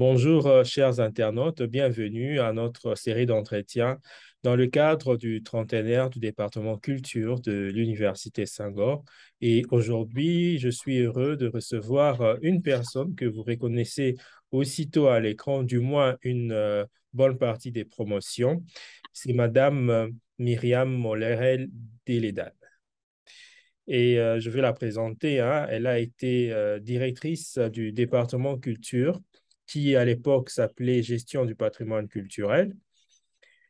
Bonjour, chers internautes, bienvenue à notre série d'entretiens dans le cadre du trentenaire du département culture de l'Université Senghor. Et aujourd'hui, je suis heureux de recevoir une personne que vous reconnaissez aussitôt à l'écran, du moins une bonne partie des promotions. C'est Madame Myriam Molerel Délédane. Et je vais la présenter, hein. Elle a été directrice du département culture qui à l'époque s'appelait gestion du patrimoine culturel.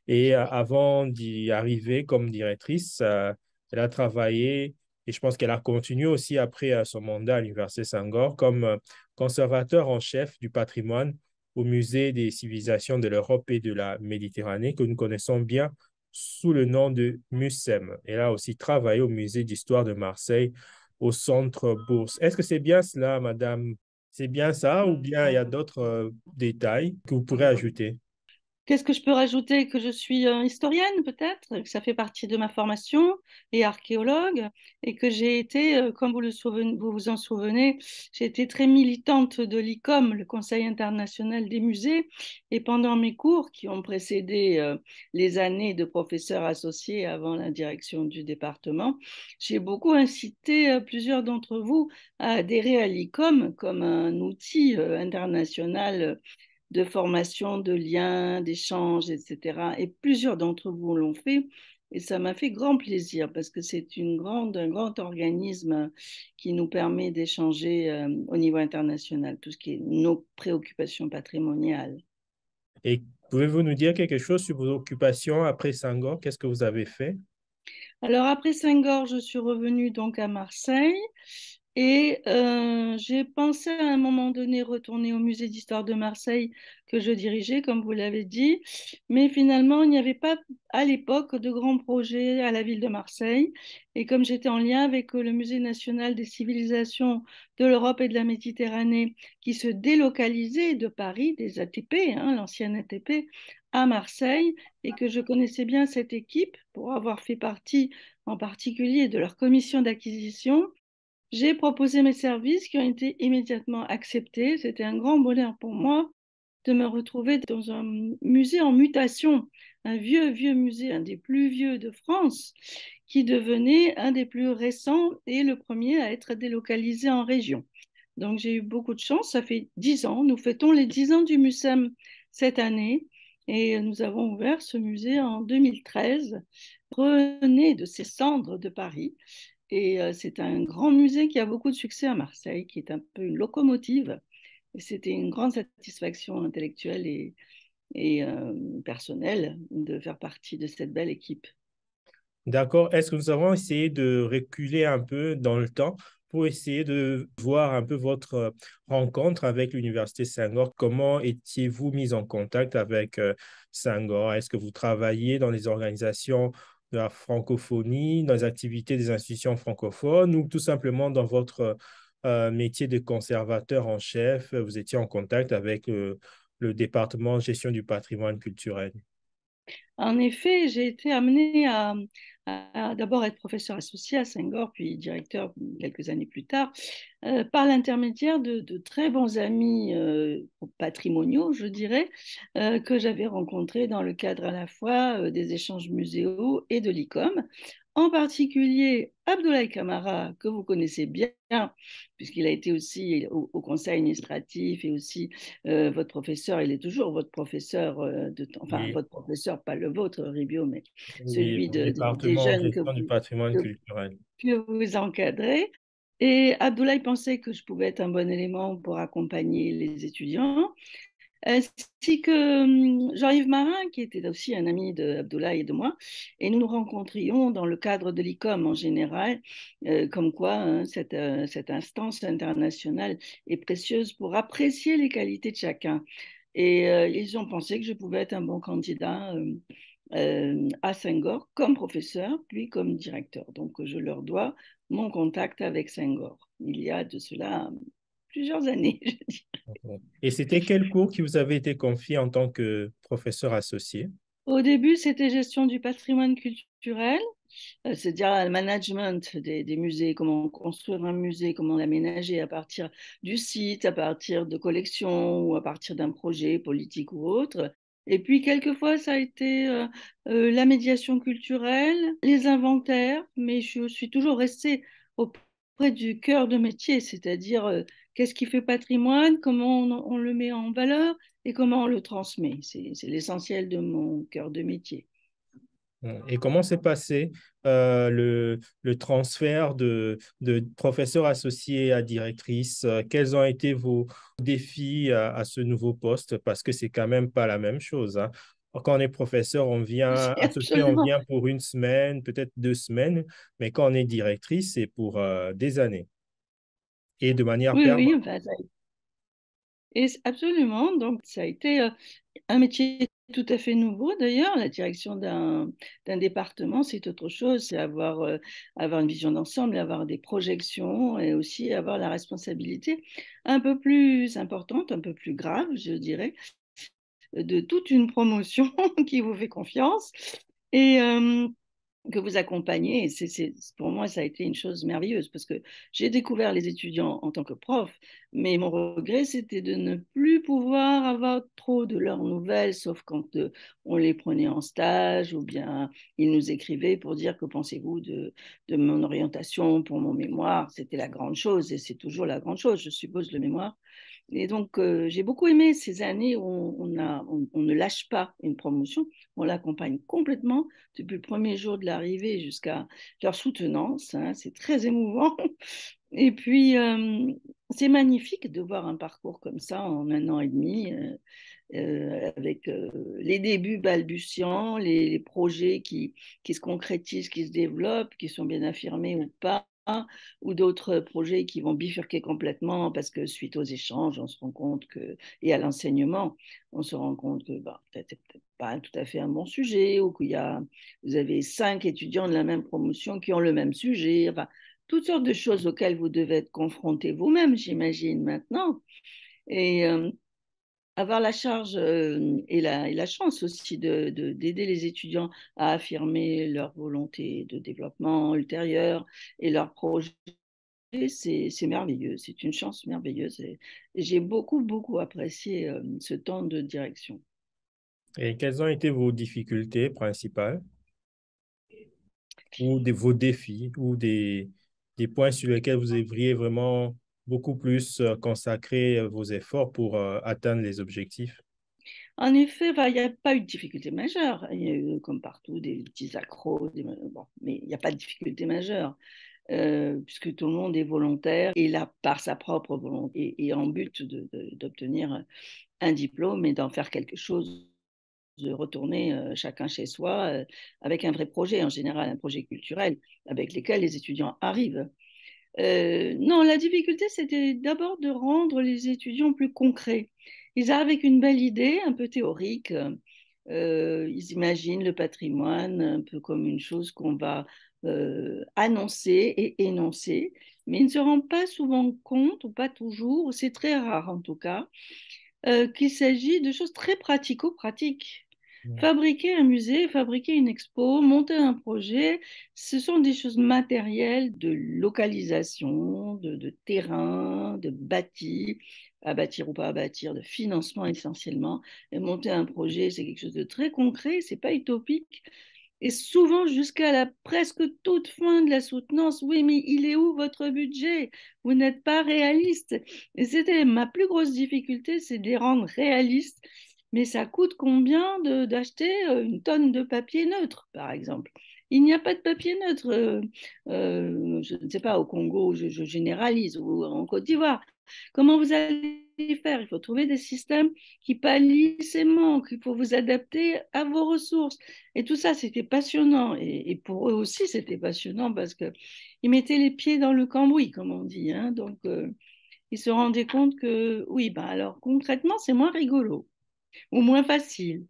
Et avant d'y arriver comme directrice, elle a travaillé et je pense qu'elle a continué aussi après son mandat à l'Université Senghor comme conservateur en chef du patrimoine au Musée des civilisations de l'Europe et de la Méditerranée que nous connaissons bien sous le nom de MUSEM. Elle a aussi travaillé au Musée d'histoire de Marseille au Centre Bourse. Est-ce que c'est bien cela, Madame? C'est bien ça ou bien il y a d'autres détails que vous pourrez ajouter? Qu'est-ce que je peux rajouter? Que je suis historienne, peut-être, que ça fait partie de ma formation, et archéologue, et que j'ai été, comme vous vous en souvenez, j'ai été très militante de l'ICOM, le Conseil international des musées, et pendant mes cours qui ont précédé les années de professeur associé avant la direction du département, j'ai beaucoup incité plusieurs d'entre vous à adhérer à l'ICOM comme un outil international de formation, de liens, d'échanges, etc. Et plusieurs d'entre vous l'ont fait. Et ça m'a fait grand plaisir parce que c'est un grand organisme qui nous permet d'échanger au niveau international, tout ce qui est nos préoccupations patrimoniales. Et pouvez-vous nous dire quelque chose sur vos occupations après Senghor? Qu'est-ce que vous avez fait? Alors après Senghor, je suis revenue donc à Marseille et j'ai pensé à un moment donné retourner au musée d'histoire de Marseille que je dirigeais, comme vous l'avez dit, mais finalement il n'y avait pas à l'époque de grands projets à la ville de Marseille et comme j'étais en lien avec le musée national des civilisations de l'Europe et de la Méditerranée qui se délocalisait de Paris, des ATP, hein, l'ancienne ATP, à Marseille, et que je connaissais bien cette équipe pour avoir fait partie en particulier de leur commission d'acquisition, j'ai proposé mes services qui ont été immédiatement acceptés. C'était un grand bonheur pour moi de me retrouver dans un musée en mutation, un vieux, vieux musée, un des plus vieux de France, qui devenait un des plus récents et le premier à être délocalisé en région. Donc j'ai eu beaucoup de chance, ça fait 10 ans, nous fêtons les 10 ans du MUSEM cette année et nous avons ouvert ce musée en 2013, rené de ses cendres de Paris. Et c'est un grand musée qui a beaucoup de succès à Marseille, qui est un peu une locomotive. Et c'était une grande satisfaction intellectuelle et personnelle de faire partie de cette belle équipe. D'accord. Est-ce que nous avons essayé de reculer un peu dans le temps pour essayer de voir un peu votre rencontre avec l'Université Senghor? Comment étiez-vous mis en contact avec Senghor? Est-ce que vous travailliez dans les organisations de la francophonie, dans les activités des institutions francophones ou tout simplement dans votre métier de conservateur en chef, vous étiez en contact avec le département gestion du patrimoine culturel? En effet, j'ai été amenée à d'abord être professeur associé à Senghor, puis directeur quelques années plus tard, par l'intermédiaire de très bons amis patrimoniaux, je dirais, que j'avais rencontrés dans le cadre à la fois des échanges muséaux et de l'ICOM. En particulier, Abdoulaye Camara, que vous connaissez bien, puisqu'il a été aussi au conseil administratif et aussi votre professeur, il est toujours votre professeur, enfin Oui, votre professeur, pas le vôtre, Ribio, mais oui, celui au des département jeunes gestion du patrimoine culturel. que vous encadrez. Et Abdoulaye pensait que je pouvais être un bon élément pour accompagner les étudiants, ainsi que Jean-Yves Marin, qui était aussi un ami d'Abdoulaye et de moi, et nous nous rencontrions dans le cadre de l'ICOM en général, comme quoi hein, cette instance internationale est précieuse pour apprécier les qualités de chacun. Et ils ont pensé que je pouvais être un bon candidat à Senghor comme professeur, puis comme directeur. Donc je leur dois mon contact avec Senghor. Il y a de cela plusieurs années, je dis. Et c'était quel cours qui vous avait été confié en tant que professeur associé? Au début, c'était gestion du patrimoine culturel, c'est-à-dire le management des musées, comment construire un musée, comment l'aménager à partir du site, à partir de collections ou à partir d'un projet politique ou autre. Et puis, quelquefois, ça a été la médiation culturelle, les inventaires, mais je suis toujours restée auprès du cœur de métier, c'est-à-dire qu'est-ce qui fait patrimoine, comment on le met en valeur et comment on le transmet. C'est l'essentiel de mon cœur de métier. Et comment s'est passé le transfert de professeur associé à directrice? Quels ont été vos défis à ce nouveau poste? Parce que c'est quand même pas la même chose, hein. Quand on est professeur, on vient, C'est associé, on absolument. vient pour une semaine, peut-être 2 semaines, mais quand on est directrice, c'est pour des années et de manière Oui, permanente. oui, enfin, absolument. Donc, ça a été un métier tout à fait nouveau d'ailleurs. La direction d'un département, c'est autre chose. C'est avoir une vision d'ensemble, avoir des projections et aussi avoir la responsabilité un peu plus importante, un peu plus grave, je dirais, de toute une promotion qui vous fait confiance. Et que vous accompagnez. Pour moi, ça a été une chose merveilleuse parce que j'ai découvert les étudiants en tant que prof, mais mon regret, c'était de ne plus pouvoir avoir trop de leurs nouvelles, sauf quand on les prenait en stage ou bien ils nous écrivaient pour dire que pensez-vous de mon orientation pour mon mémoire. C'était la grande chose et c'est toujours la grande chose, je suppose, le mémoire. Et donc, j'ai beaucoup aimé ces années où on ne lâche pas une promotion, on l'accompagne complètement depuis le premier jour de l'arrivée jusqu'à leur soutenance, hein, c'est très émouvant. Et puis, c'est magnifique de voir un parcours comme ça en 1 an et demi, avec les débuts balbutiants, les projets qui se concrétisent, qui se développent, qui sont bien affirmés ou pas, ou d'autres projets qui vont bifurquer complètement parce que suite aux échanges, on se rend compte que, et à l'enseignement, on se rend compte que bah, peut-être pas tout à fait un bon sujet, ou vous avez 5 étudiants de la même promotion qui ont le même sujet, enfin, toutes sortes de choses auxquelles vous devez être confrontés vous-même, j'imagine, maintenant. Et avoir la charge et la chance aussi d'aider les étudiants à affirmer leur volonté de développement ultérieur et leurs projets, c'est merveilleux, c'est une chance merveilleuse et j'ai beaucoup, beaucoup apprécié ce temps de direction. Et quelles ont été vos difficultés principales ou vos défis ou des points sur lesquels vous devriez vraiment beaucoup plus consacrer vos efforts pour atteindre les objectifs? En effet, il n'y a pas eu de difficulté majeure. Il y a eu, comme partout, des petits accros, bon, mais il n'y a pas de difficulté majeure. Puisque tout le monde est volontaire et là par sa propre volonté et en but d'obtenir un diplôme et d'en faire quelque chose, de retourner chacun chez soi avec un vrai projet, en général un projet culturel avec lequel les étudiants arrivent. Non, la difficulté, c'était d'abord de rendre les étudiants plus concrets. Ils arrivent avec une belle idée, un peu théorique. Ils imaginent le patrimoine un peu comme une chose qu'on va annoncer et énoncer, mais ils ne se rendent pas souvent compte, ou pas toujours, c'est très rare en tout cas, qu'il s'agit de choses très pratico-pratiques. Fabriquer un musée, fabriquer une expo, monter un projet, ce sont des choses matérielles de localisation, de terrain, de bâti, à bâtir ou pas à bâtir, de financement essentiellement. Et monter un projet, c'est quelque chose de très concret, c'est pas utopique. Et souvent, jusqu'à la presque toute fin de la soutenance, oui, mais il est où votre budget? Vous n'êtes pas réaliste. Et c'était ma plus grosse difficulté, c'est de les rendre réalistes. Mais ça coûte combien d'acheter une tonne de papier neutre, par exemple? Il n'y a pas de papier neutre, je ne sais pas, au Congo, je généralise, ou en Côte d'Ivoire. Comment vous allez faire? Il faut trouver des systèmes qui pallient ces manques, il faut vous adapter à vos ressources. Et tout ça, c'était passionnant. Et pour eux aussi, c'était passionnant parce qu'ils mettaient les pieds dans le cambouis, comme on dit, hein. Donc, ils se rendaient compte que, oui, ben alors concrètement, c'est moins rigolo ou moins facile.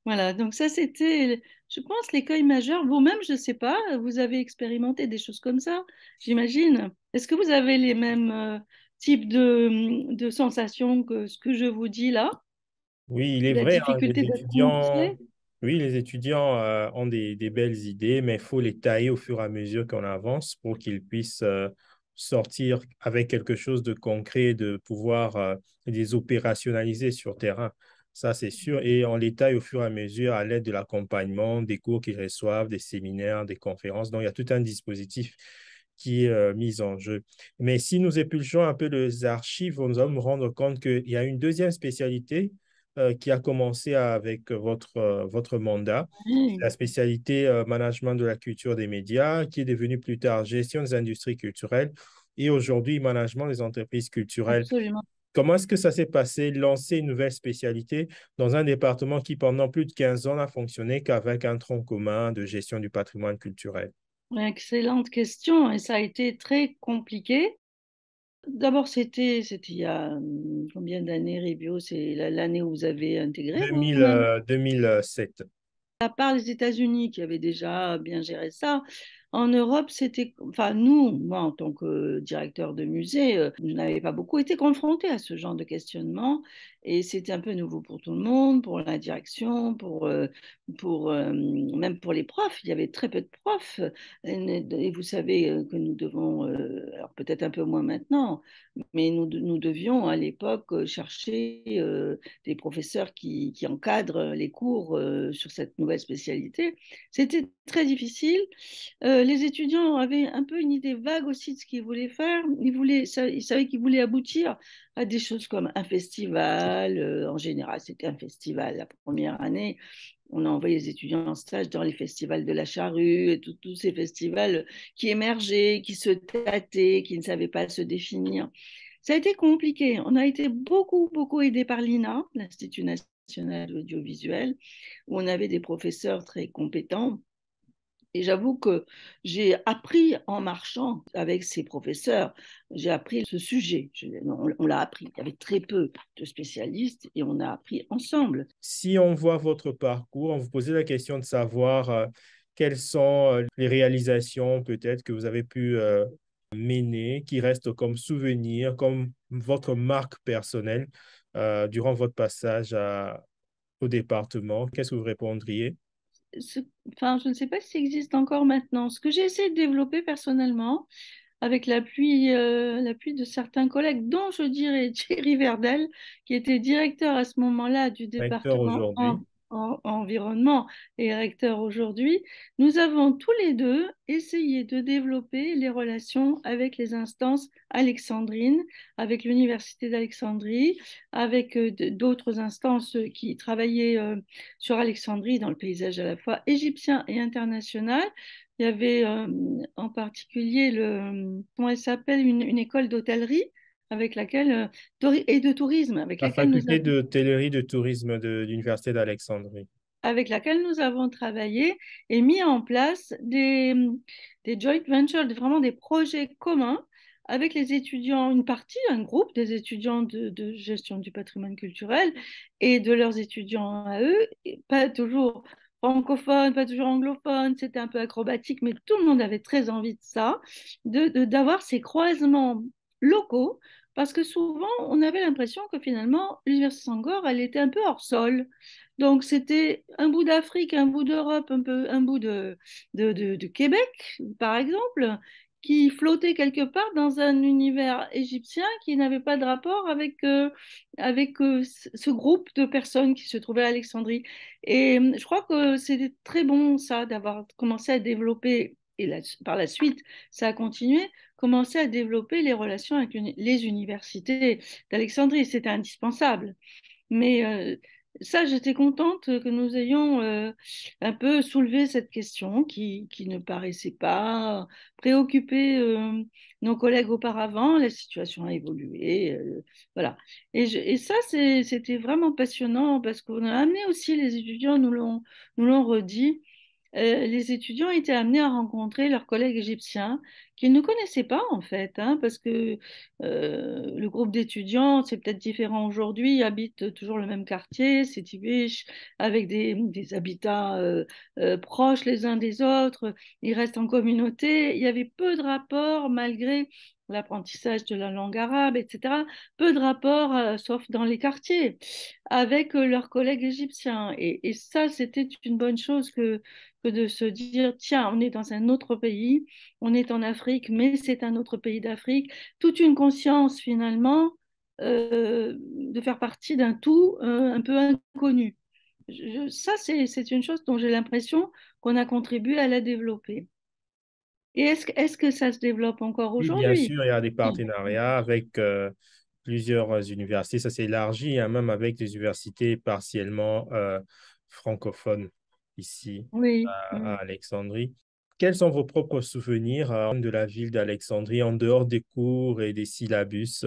Voilà, donc ça, c'était, je pense, l'écueil majeur. Vous-même, je ne sais pas, vous avez expérimenté des choses comme ça, j'imagine. Est-ce que vous avez les mêmes types de sensations que ce que je vous dis là? Oui, il est La vrai, hein, difficulté d'être concret? Oui, les étudiants ont des belles idées, mais il faut les tailler au fur et à mesure qu'on avance pour qu'ils puissent sortir avec quelque chose de concret, de pouvoir les opérationnaliser sur terrain. Ça, c'est sûr. Et on les taille au fur et à mesure à l'aide de l'accompagnement, des cours qu'ils reçoivent, des séminaires, des conférences. Donc, il y a tout un dispositif qui est mis en jeu. Mais si nous épluchons un peu les archives, on va nous rendre compte qu'il y a une deuxième spécialité qui a commencé avec votre mandat. C'est la Oui, spécialité management de la culture des médias, qui est devenue plus tard gestion des industries culturelles et aujourd'hui management des entreprises culturelles. absolument. Comment est-ce que ça s'est passé, lancer une nouvelle spécialité dans un département qui, pendant plus de 15 ans, n'a fonctionné qu'avec un tronc commun de gestion du patrimoine culturel? Excellente question et ça a été très compliqué. D'abord, c'était il y a combien d'années, Ribio? C'est l'année où vous avez intégré vous-même. 2007. À part les États-Unis qui avaient déjà bien géré ça, en Europe, c'était, enfin nous, moi en tant que directeur de musée, je n'avais pas beaucoup été confronté à ce genre de questionnement et c'était un peu nouveau pour tout le monde, pour la direction, même pour les profs. Il y avait très peu de profs et vous savez que nous devons, alors peut-être un peu moins maintenant, mais nous devions à l'époque chercher des professeurs qui encadrent les cours sur cette nouvelle spécialité. C'était très difficile. Les étudiants avaient un peu une idée vague aussi de ce qu'ils voulaient faire. Ils savaient qu'ils voulaient aboutir à des choses comme un festival. En général, c'était un festival la première année. On a envoyé les étudiants en stage dans les festivals de la Charrue et tous ces festivals qui émergeaient, qui se tâtaient, qui ne savaient pas se définir. Ça a été compliqué. On a été beaucoup, beaucoup aidé par l'INA, l'Institut national de l'audiovisuel, où on avait des professeurs très compétents. Et j'avoue que j'ai appris en marchant avec ces professeurs, j'ai appris ce sujet. On l'a appris. Il y avait très peu de spécialistes et on a appris ensemble. Si on voit votre parcours, on vous posait la question de savoir quelles sont les réalisations peut-être que vous avez pu mener, qui restent comme souvenir, comme votre marque personnelle durant votre passage au département. Qu'est-ce que vous répondriez? Ce- enfin, je ne sais pas si ça existe encore maintenant. Ce que j'ai essayé de développer personnellement, avec l'appui de certains collègues, dont je dirais Thierry Verdel, qui était directeur à ce moment-là du Recteur département aujourd'hui. environnement et recteur aujourd'hui. Nous avons tous les deux essayé de développer les relations avec les instances alexandrines, avec l'Université d'Alexandrie, avec d'autres instances qui travaillaient sur Alexandrie dans le paysage à la fois égyptien et international. Il y avait en particulier comment elle s'appelle, une école d'hôtellerie avec laquelle, et de tourisme, La faculté d'hôtellerie de tourisme de l'Université d'Alexandrie. avec laquelle nous avons travaillé et mis en place des joint ventures, vraiment des projets communs avec les étudiants, une partie, un groupe des étudiants de gestion du patrimoine culturel et de leurs étudiants à eux, et pas toujours francophones, pas toujours anglophones, c'était un peu acrobatique, mais tout le monde avait très envie de ça, d'avoir ces croisements locaux, parce que souvent, on avait l'impression que finalement, l'Université Sangor, elle était un peu hors sol. Donc, c'était un bout d'Afrique, un bout d'Europe, un bout de Québec, par exemple, qui flottait quelque part dans un univers égyptien qui n'avait pas de rapport avec ce groupe de personnes qui se trouvaient à Alexandrie. Et je crois que c'était très bon, ça, d'avoir commencé à développer, et par la suite, ça a continué, commencer à développer les relations avec les universités d'Alexandrie. C'était indispensable. Mais ça, j'étais contente que nous ayons un peu soulevé cette question qui ne paraissait pas préoccuper nos collègues auparavant. La situation a évolué. Voilà. Et ça, c'était vraiment passionnant parce qu'on a amené aussi les étudiants, nous l'ont redit, les étudiants étaient amenés à rencontrer leurs collègues égyptiens qu'ils ne connaissaient pas en fait, hein, parce que le groupe d'étudiants, c'est peut-être différent aujourd'hui, ils habitent toujours le même quartier, c'est Tibiche, avec des habitats proches les uns des autres, ils restent en communauté. Il y avait peu de rapports malgré l'apprentissage de la langue arabe, etc. Peu de rapport, sauf dans les quartiers, avec leurs collègues égyptiens. Et ça, c'était une bonne chose que de se dire, tiens, on est dans un autre pays, on est en Afrique, mais c'est un autre pays d'Afrique. Toute une conscience, finalement, de faire partie d'un tout un peu inconnu. Ça, c'est une chose dont j'ai l'impression qu'on a contribué à la développer. Et est-ce que ça se développe encore Oui, bien aujourd'hui? sûr, il y a des partenariats avec plusieurs universités. Ça s'est élargi, hein, même avec des universités partiellement francophones ici Oui. à Alexandrie. Quels sont vos propres souvenirs de la ville d'Alexandrie en dehors des cours et des syllabus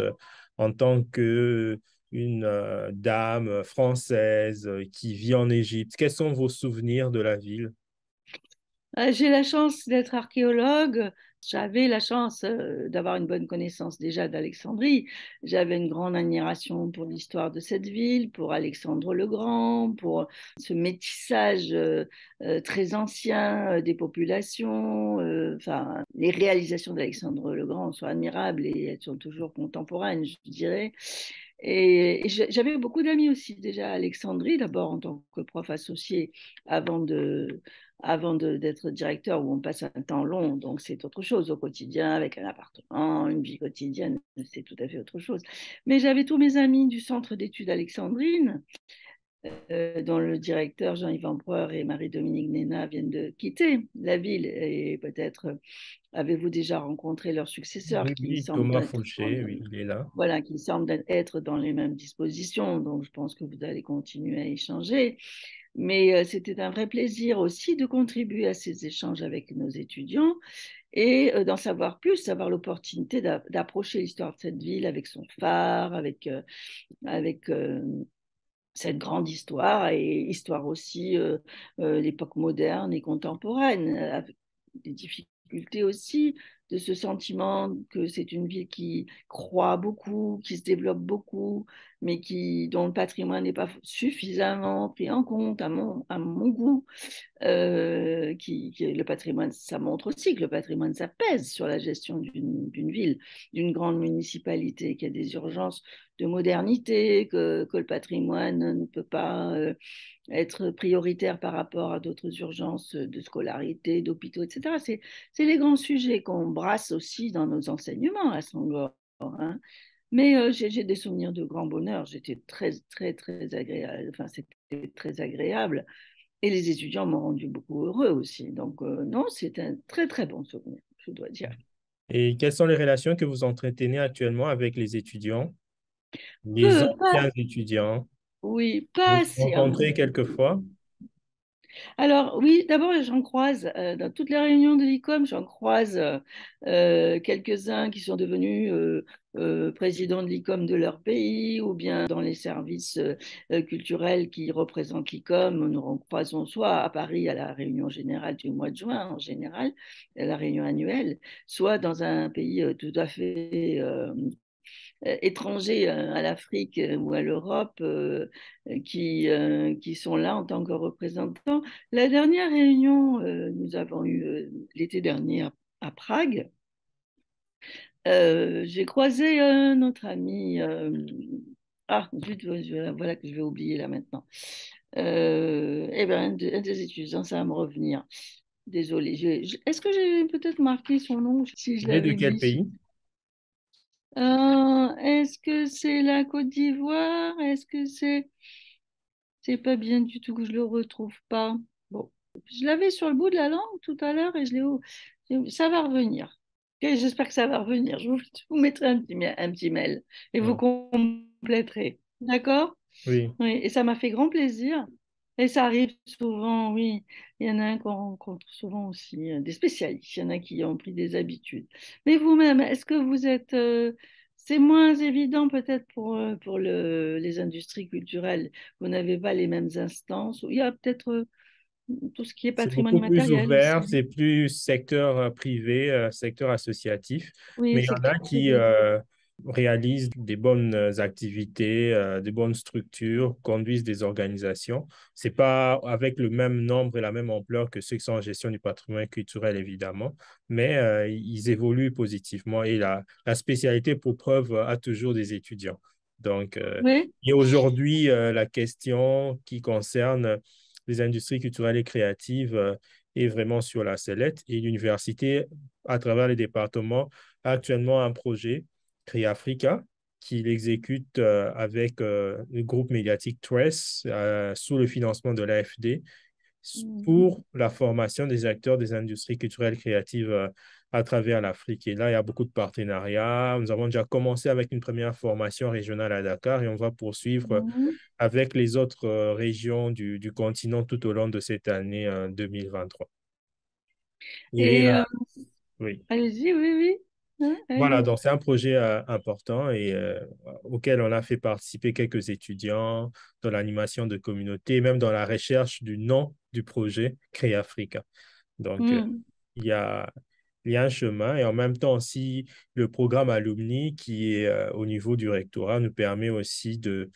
en tant que une dame française qui vit en Égypte? Quels sont vos souvenirs de la ville? J'ai la chance d'être archéologue. J'avais la chance d'avoir une bonne connaissance déjà d'Alexandrie. J'avais une grande admiration pour l'histoire de cette ville, pour Alexandre le Grand, pour ce métissage très ancien des populations. Enfin, les réalisations d'Alexandre le Grand sont admirables et elles sont toujours contemporaines, je dirais. Et j'avais beaucoup d'amis aussi déjà à Alexandrie, d'abord en tant que prof associé avant de d'être directeur où on passe un temps long, donc c'est autre chose au quotidien avec un appartement, une vie quotidienne, c'est tout à fait autre chose. Mais j'avais tous mes amis du centre d'études alexandrine, dont le directeur Jean-Yves Empereur et Marie-Dominique Néna viennent de quitter la ville et peut-être avez-vous déjà rencontré leur successeur Oui, qui oui, semble Thomas être Fauché, oui, il est là. voilà, qui semble être dans les mêmes dispositions, donc je pense que vous allez continuer à échanger. Mais c'était un vrai plaisir aussi de contribuer à ces échanges avec nos étudiants et d'en savoir plus, savoir l'opportunité d'approcher l'histoire de cette ville avec son phare, avec cette grande histoire et histoire aussi l'époque moderne et contemporaine, avec des difficultés aussi de ce sentiment que c'est une ville qui croît beaucoup, qui se développe beaucoup, mais dont le patrimoine n'est pas suffisamment pris en compte à mon goût. Le patrimoine, ça montre aussi que le patrimoine, ça pèse sur la gestion d'une ville, d'une grande municipalité, qu'il y a des urgences de modernité, que le patrimoine ne peut pas être prioritaire par rapport à d'autres urgences de scolarité, d'hôpitaux, etc. C'est les grands sujets qu'on brasse aussi dans nos enseignements à Sangor, hein. Mais j'ai des souvenirs de grand bonheur. J'étais très, très, très agréable. Enfin, c'était très agréable. Et les étudiants m'ont rendu beaucoup heureux aussi. Donc, non, c'est un très, très bon souvenir, je dois dire. Et quelles sont les relations que vous entretenez actuellement avec les étudiants, les Pas, anciens étudiants? oui, Vous pas les assez, à mon rencontrez goût. quelquefois? Alors, oui, d'abord, j'en croise dans toutes les réunions de l'ICOM, j'en croise quelques-uns qui sont devenus présidents de l'ICOM de leur pays ou bien dans les services culturels qui représentent l'ICOM. Nous en croisons soit à Paris à la réunion générale du mois de juin en général, la réunion annuelle, soit dans un pays tout à fait étrangers à l'Afrique ou à l'Europe qui sont là en tant que représentants. La dernière réunion, nous avons eu l'été dernier à Prague. J'ai croisé notre ami. Ah, zut, voilà que je vais oublier là maintenant. Eh ben, un des étudiants, ça va me revenir. Désolée. Est-ce que j'ai peut-être marqué son nom si je Il est de l'avais quel mis? pays? Est-ce que c'est la Côte d'Ivoire? Est-ce que c'est pas bien du tout que je le retrouve pas? Bon, je l'avais sur le bout de la langue tout à l'heure et ça va revenir. Ok, j'espère que ça va revenir. Je vous mettrai un petit mail et vous Hmm. compléterez. D'accord? Oui, Oui, et ça m'a fait grand plaisir. Et ça arrive souvent, oui. Il y en a un qu'on rencontre souvent aussi, des spécialistes. Il y en a qui ont pris des habitudes. Mais vous-même, est-ce que vous êtes... c'est moins évident peut-être pour les industries culturelles. Vous n'avez pas les mêmes instances. Il y a peut-être tout ce qui est c'est patrimoine beaucoup plus immatériel ouvert, aussi. c'est plus secteur privé, secteur associatif. Oui, Mais il y en secteur a qui, privé. réalisent des bonnes activités, des bonnes structures, conduisent des organisations. C'est pas avec le même nombre et la même ampleur que ceux qui sont en gestion du patrimoine culturel, évidemment, mais ils évoluent positivement et la spécialité pour preuve a toujours des étudiants. Donc, Oui. et aujourd'hui, la question qui concerne les industries culturelles et créatives est vraiment sur la sellette et l'université, à travers les départements, a actuellement un projet Africa, qu'il exécute avec le groupe médiatique Trace sous le financement de l'AFD Mhm. pour la formation des acteurs des industries culturelles créatives à travers l'Afrique. Et là, il y a beaucoup de partenariats. Nous avons déjà commencé avec une première formation régionale à Dakar et on va poursuivre Mhm. avec les autres régions du continent tout au long de cette année 2023. Et Et oui. allez-y, oui, oui. Hein, Voilà, allez-y. donc c'est un projet important et auquel on a fait participer quelques étudiants dans l'animation de communauté, même dans la recherche du nom du projet Créafrica. Donc, Mhm. il y a, il y a un chemin et en même temps aussi, le programme Alumni qui est au niveau du rectorat nous permet aussi de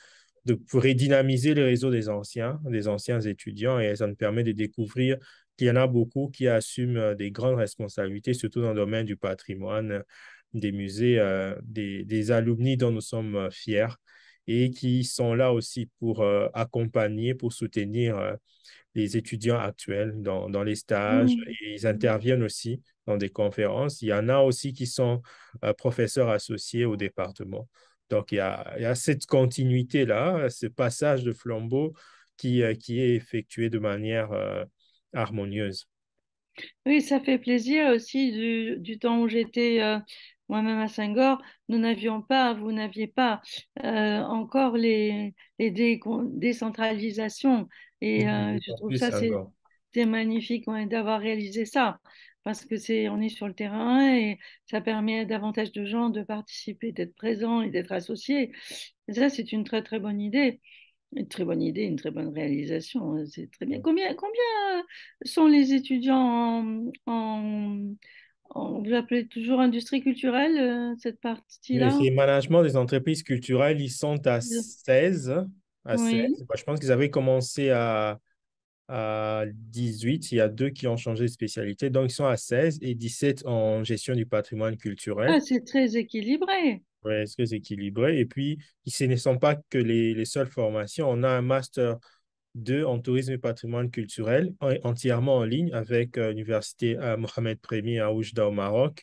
redynamiser le réseau des anciens étudiants et ça nous permet de découvrir qu'il y en a beaucoup qui assument des grandes responsabilités, surtout dans le domaine du patrimoine, des musées, des alumni dont nous sommes fiers et qui sont là aussi pour accompagner, pour soutenir les étudiants actuels dans les stages Mhm. et ils interviennent aussi dans des conférences. Il y en a aussi qui sont professeurs associés au département. Donc, il y a cette continuité-là, ce passage de flambeau qui est effectué de manière harmonieuse. Oui, ça fait plaisir aussi du temps où j'étais moi-même à Saint-Goor. Nous n'avions pas, vous n'aviez pas encore les décentralisations. Et Oui, je d'autant trouve plus ça, encore. c'est magnifique ouais, d'avoir réalisé ça. Parce que on est sur le terrain et ça permet à davantage de gens de participer, d'être présents et d'être associés. Et ça, c'est une très, très bonne idée. Une très bonne idée, une très bonne réalisation. C'est très bien. Combien sont les étudiants vous appelez toujours industrie culturelle, cette Mais partie-là? c'est management des entreprises culturelles, ils sont à 16. À 16. Oui. Bah, je pense qu'ils avaient commencé à 18. Il y a deux qui ont changé de spécialité. Donc, ils sont à 16 et 17 en gestion du patrimoine culturel. Ah, c'est très équilibré. Ouais, est-ce que c'est équilibré? Et puis, ce ne sont pas que les seules formations. On a un master 2 en tourisme et patrimoine culturel entièrement en ligne avec l'université Mohamed Prémi à Oujda au Maroc.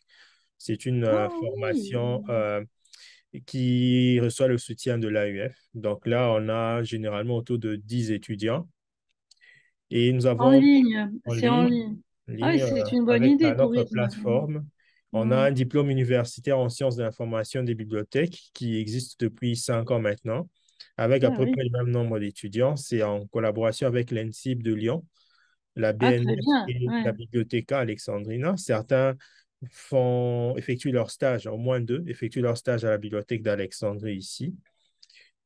C'est une Ah formation oui. qui reçoit le soutien de l'AUF. Donc là, on a généralement autour de 10 étudiants. Et nous En avons ligne. en C'est en ligne, ligne. Ah oui, ligne c'est une bonne avec idée, notre tourisme. plateforme. On a Mm. un diplôme universitaire en sciences de l'information des bibliothèques qui existe depuis 5 ans maintenant, avec à Ah peu oui. près le même nombre d'étudiants. C'est en collaboration avec l'ENSIB de Lyon, la Ah, très BNF bien. et la Ouais. Bibliotheca Alexandrina. Certains effectuent leur stage, au moins deux, effectuent leur stage à la bibliothèque d'Alexandrie ici.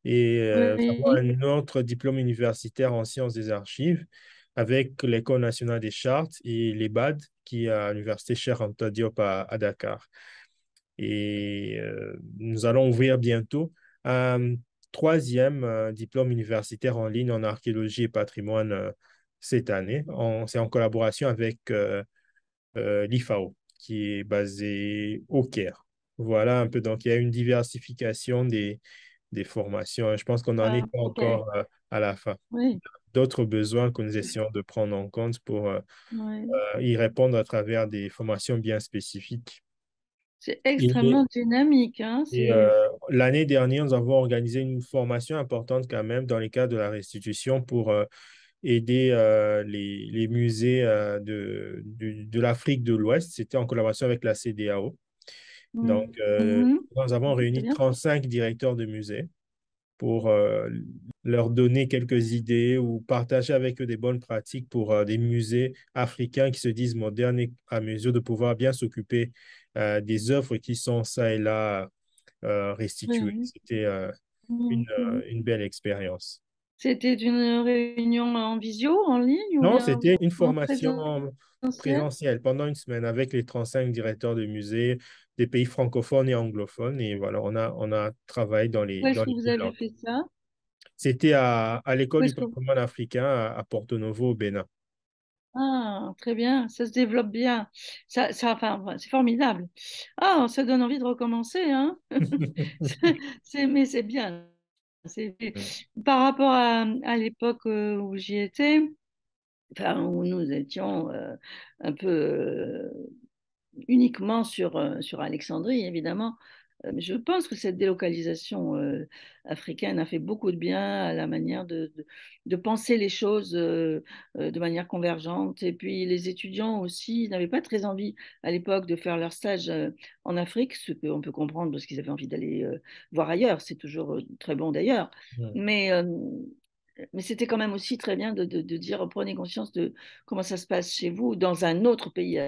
Et nous avons Oui. un autre diplôme universitaire en sciences des archives avec l'École nationale des chartes et l'EBAD qui est à l'Université Cheikh Anta Diop à Dakar. Et nous allons ouvrir bientôt un troisième diplôme universitaire en ligne en archéologie et patrimoine cette année. C'est en collaboration avec l'IFAO qui est basé au Caire. Voilà un peu. Donc, il y a une diversification des formations. Je pense qu'on n'en Ah, est pas ok. encore à la fin. Oui. D'autres besoins que nous essayons de prendre en compte pour Oui. y répondre à travers des formations bien spécifiques. C'est Et, extrêmement dynamique, hein. et, l'année dernière, nous avons organisé une formation importante quand même dans le cadre de la restitution pour aider les musées de l'Afrique de l'Ouest. C'était en collaboration avec la CEDEAO. Donc, Mhm. nous avons Très réuni bien. 35 directeurs de musées pour leur donner quelques idées ou partager avec eux des bonnes pratiques pour des musées africains qui se disent modernes et à mesure de pouvoir bien s'occuper des œuvres qui sont ça et là restituées. Oui. C'était Mhm. une belle expérience. C'était une réunion en visio, en ligne ou Non, bien c'était une en formation présentiel? présentielle pendant une semaine avec les 35 directeurs de musées des pays francophones et anglophones. Et voilà, on a travaillé Où est-ce dans que les vous deux avez langues. fait ça? C'était à l'école Où du est-ce que... patrimoine africain à Porto Novo au Bénin. Ah, très bien, ça se développe bien. Enfin, c'est formidable. Ah, ça donne envie de recommencer, hein? Mais c'est bien. C'est- Par rapport à l'époque où j'y étais, enfin, où nous étions un peu uniquement sur Alexandrie, évidemment. Mais je pense que cette délocalisation africaine a fait beaucoup de bien à la manière de penser les choses de manière convergente. Et puis les étudiants aussi n'avaient pas très envie à l'époque de faire leur stage en Afrique, ce qu'on peut comprendre parce qu'ils avaient envie d'aller voir ailleurs. C'est toujours très bon d'ailleurs. Mais, euh, mais c'était quand même aussi très bien de dire prenez conscience de comment ça se passe chez vous dans un autre pays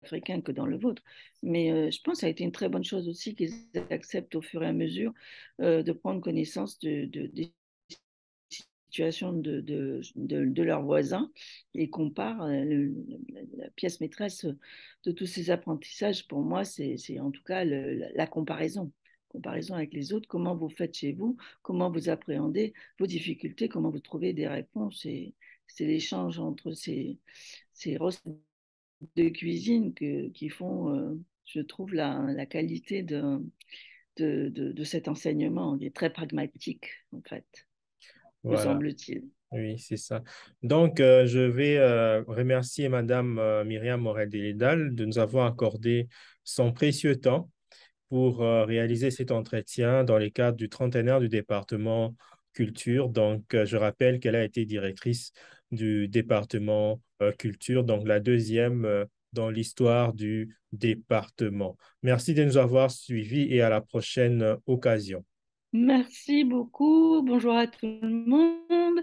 africain que dans le vôtre. Mais je pense que ça a été une très bonne chose aussi qu'ils acceptent au fur et à mesure de prendre connaissance des situations de leurs voisins et comparent la pièce maîtresse de tous ces apprentissages. Pour moi, c'est en tout cas la comparaison. Comparaison avec les autres, comment vous faites chez vous, comment vous appréhendez vos difficultés, comment vous trouvez des réponses. Et c'est l'échange entre ces recettes de cuisine qui font, je trouve, la qualité de cet enseignement. Il est très pragmatique, en fait, me Voilà, semble-t-il. oui, c'est ça. Donc, je vais remercier Madame Myriam Morel-Délédal de nous avoir accordé son précieux temps pour réaliser cet entretien dans le cadre du trentenaire du département culture. Donc, je rappelle qu'elle a été directrice du département culture, donc la deuxième dans l'histoire du département. Merci de nous avoir suivis et à la prochaine occasion. Merci beaucoup. Bonjour à tout le monde.